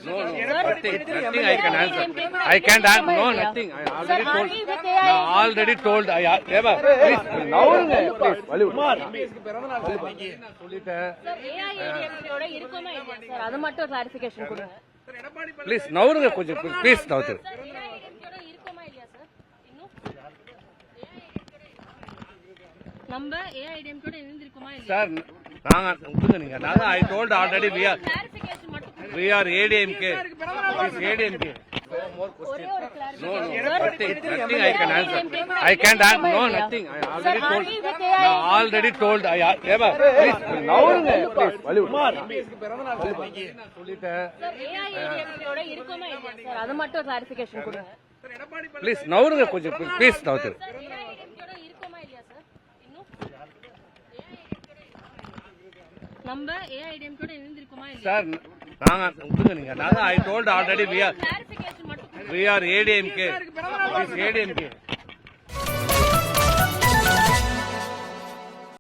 No, nothing I can answer. I can't answer. No, nothing. I already told. Please, now, please. Please, now, please, now. நம்ம ஏஐடிஎம் கூட இணைந்திருக்குமா இல்ல sir நாங்க I told already we are ADMK. Please ADMK. No, nothing I can answer. I can't answer. No, nothing. I already told. Please, now, please. ஏஐடிஎம் கூட இருக்குமா இல்ல sir அது மட்டும் clarification கொடுங்க Please, now, please, now. நம்ம ஏஐடிஎம் கூட இணைந்திருக்குமா இல்ல சார் நாங்க I told already we are ADMK. Please ADMK.